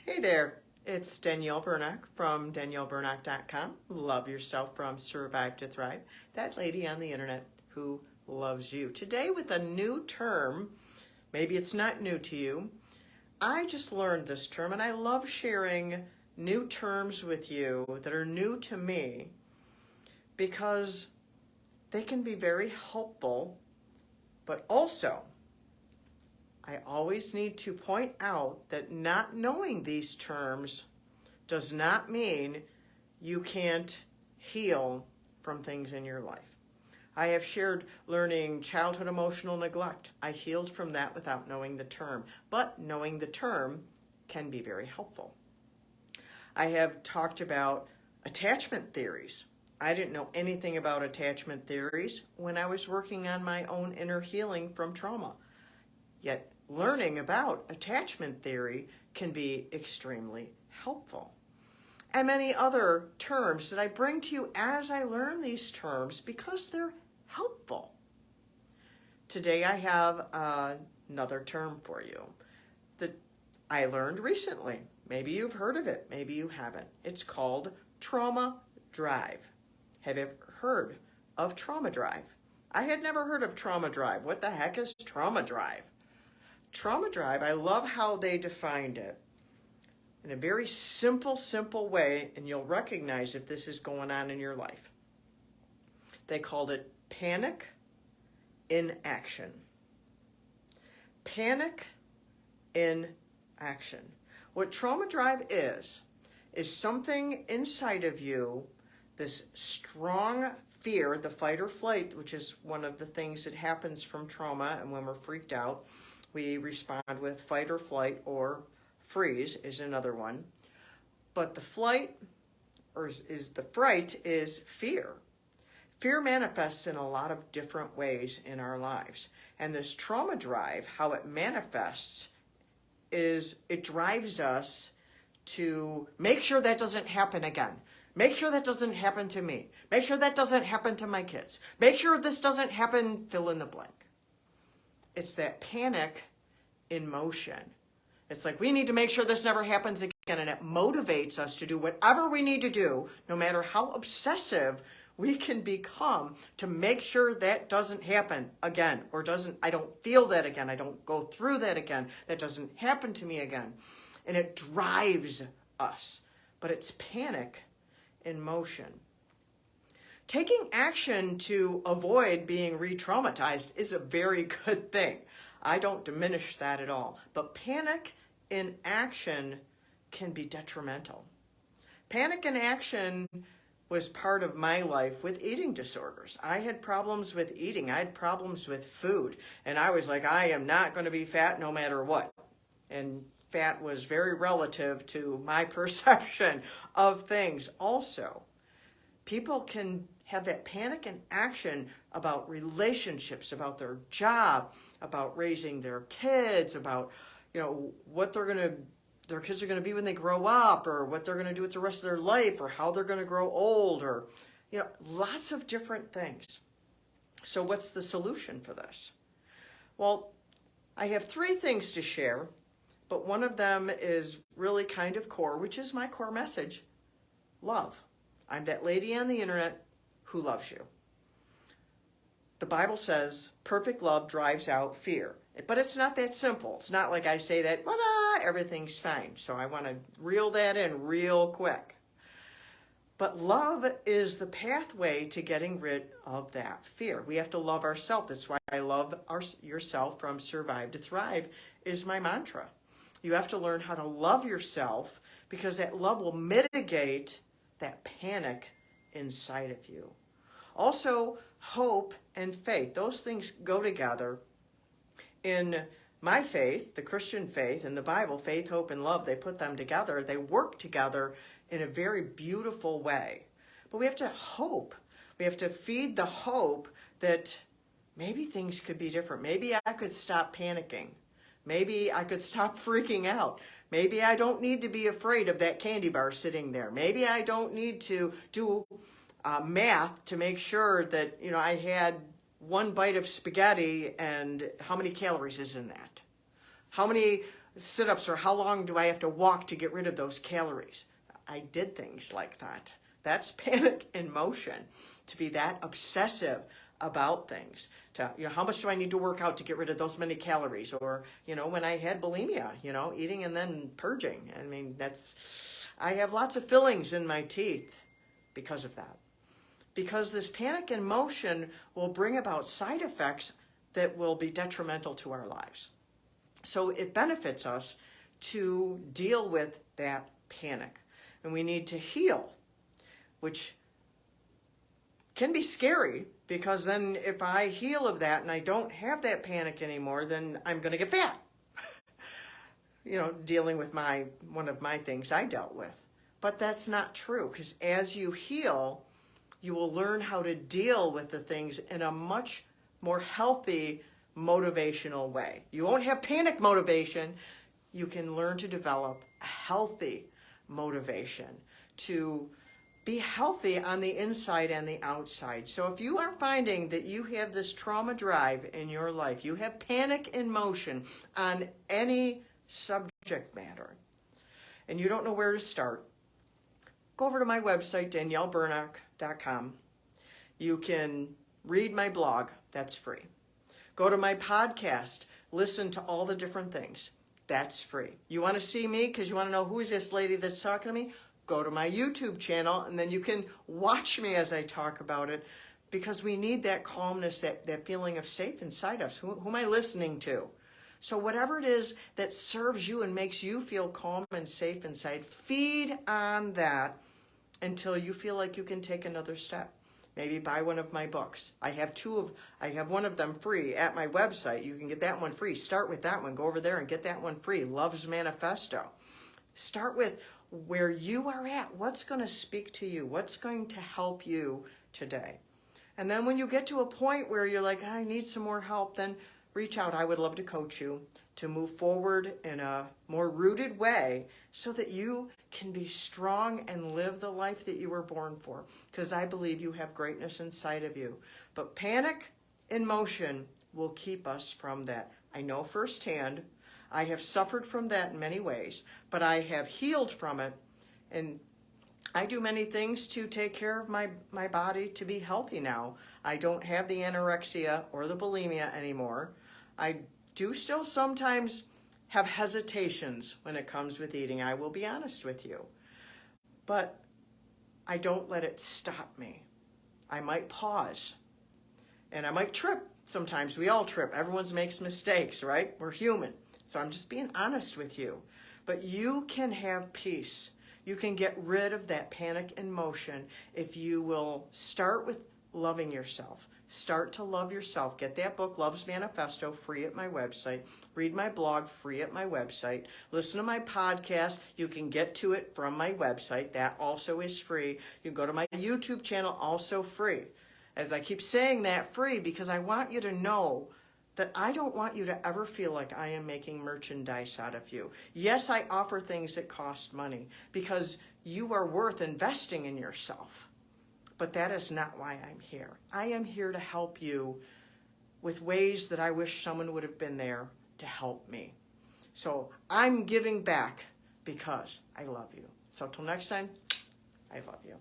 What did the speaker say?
Hey there, it's Danielle Bernack from DanielleBernack.com. Love yourself from Survive to Thrive. That lady on the internet who loves you. Today with a new term, maybe it's not new to you. I just learned this term and I love sharing new terms with you that are new to me because they can be very helpful, but also I always need to point out that not knowing these terms does not mean you can't heal from things in your life. I have shared learning childhood emotional neglect. I healed from that without knowing the term, but knowing the term can be very helpful. I have talked about attachment theories. I didn't know anything about attachment theories when I was working on my own inner healing from trauma. Yet learning about attachment theory can be extremely helpful. And many other terms that I bring to you as I learn these terms because they're helpful. Today I have another term for you that I learned recently. Maybe you've heard of it, maybe you haven't. It's called trauma drive. Have you ever heard of trauma drive? I had never heard of trauma drive. What the heck is trauma drive? Trauma drive, I love how they defined it in a very simple way, and you'll recognize if this is going on in your life. They called it panic in action. Panic in action. What trauma drive is something inside of you, this strong fear, the fight or flight, which is one of the things that happens from trauma, and when we're freaked out, we respond with fight or flight, or freeze is another one. But the flight, or is the fright, is fear. Fear manifests in a lot of different ways in our lives. And this trauma drive, how it manifests, is it drives us to make sure that doesn't happen again. Make sure that doesn't happen to me. Make sure that doesn't happen to my kids. Make sure this doesn't happen, fill in the blank. It's that panic in motion. It's like we need to make sure this never happens again, and it motivates us to do whatever we need to do, no matter how obsessive we can become, to make sure that doesn't happen again, or I don't feel that again, I don't go through that again, that doesn't happen to me again. And it drives us, but it's panic in motion. Taking action to avoid being re-traumatized is a very good thing. I don't diminish that at all. But panic in action can be detrimental. Panic in action was part of my life with eating disorders. I had problems with eating. I had problems with food. And I was like, I am not going to be fat no matter what. And fat was very relative to my perception of things. Also, people can have that panic in action about relationships, about their job, about raising their kids, about, what their kids are going to be when they grow up, or what they're going to do with the rest of their life, or how they're going to grow old, or, lots of different things. So what's the solution for this? Well, I have 3 things to share, but one of them is really kind of core, which is my core message: love. I'm that lady on the internet who loves you. The Bible says perfect love drives out fear. But it's not that simple. It's not like I say that, everything's fine. So I want to reel that in real quick. But love is the pathway to getting rid of that fear. We have to love ourselves. That's why I love yourself from Survive to Thrive is my mantra. You have to learn how to love yourself, because that love will mitigate that panic inside of you. Also, hope and faith. Those things go together. In my faith, the Christian faith, and the Bible, faith, hope, and love, they put them together. They work together in a very beautiful way. But we have to hope. We have to feed the hope that maybe things could be different. Maybe I could stop panicking. Maybe I could stop freaking out. Maybe I don't need to be afraid of that candy bar sitting there. Maybe I don't need to do math to make sure that, I had 1 bite of spaghetti and how many calories is in that? How many sit-ups or how long do I have to walk to get rid of those calories? I did things like that. That's panic in motion, to be that obsessive about things. To, how much do I need to work out to get rid of those many calories? Or, when I had bulimia, eating and then purging. I mean, I have lots of fillings in my teeth because of that. Because this panic in motion will bring about side effects that will be detrimental to our lives. So it benefits us to deal with that panic. And we need to heal, which can be scary, because then if I heal of that and I don't have that panic anymore, then I'm going to get fat. Dealing with one of my things I dealt with. But that's not true, because as you heal, you will learn how to deal with the things in a much more healthy, motivational way. You won't have panic motivation. You can learn to develop a healthy motivation to be healthy on the inside and the outside. So if you are finding that you have this trauma drive in your life, you have panic in motion on any subject matter, and you don't know where to start, go over to my website, DanielleBurnock.com. You can read my blog. That's free. Go to my podcast. Listen to all the different things. That's free. You want to see me because you want to know who is this lady that's talking to me? Go to my YouTube channel, and then you can watch me as I talk about it, because we need that calmness, that feeling of safe inside us. Who am I listening to? So whatever it is that serves you and makes you feel calm and safe inside, feed on that until you feel like you can take another step. Maybe buy one of my books. I have one of them free at my website. You can get that one free. Start with that one. Go over there and get that one free. Love's Manifesto. Start with where you are at. What's going to speak to you? What's going to help you today? And then when you get to a point where you're like, I need some more help, then reach out. I would love to coach you to move forward in a more rooted way so that you can be strong and live the life that you were born for. Because I believe you have greatness inside of you. But panic in motion will keep us from that. I know firsthand. I have suffered from that in many ways, but I have healed from it. And I do many things to take care of my body to be healthy now. I don't have the anorexia or the bulimia anymore. I do still sometimes have hesitations when it comes with eating. I will be honest with you. But I don't let it stop me. I might pause. And I might trip sometimes. We all trip. Everyone makes mistakes, right? We're human. So I'm just being honest with you. But you can have peace. You can get rid of that panic and motion if you will start with loving yourself. Start to love yourself. Get that book, Love's Manifesto, free at my website. Read my blog, free at my website. Listen to my podcast. You can get to it from my website. That also is free. You go to my YouTube channel, also free. As I keep saying that, free, because I want you to know that I don't want you to ever feel like I am making merchandise out of you. Yes, I offer things that cost money because you are worth investing in yourself. But that is not why I'm here. I am here to help you with ways that I wish someone would have been there to help me. So I'm giving back because I love you. So till next time, I love you.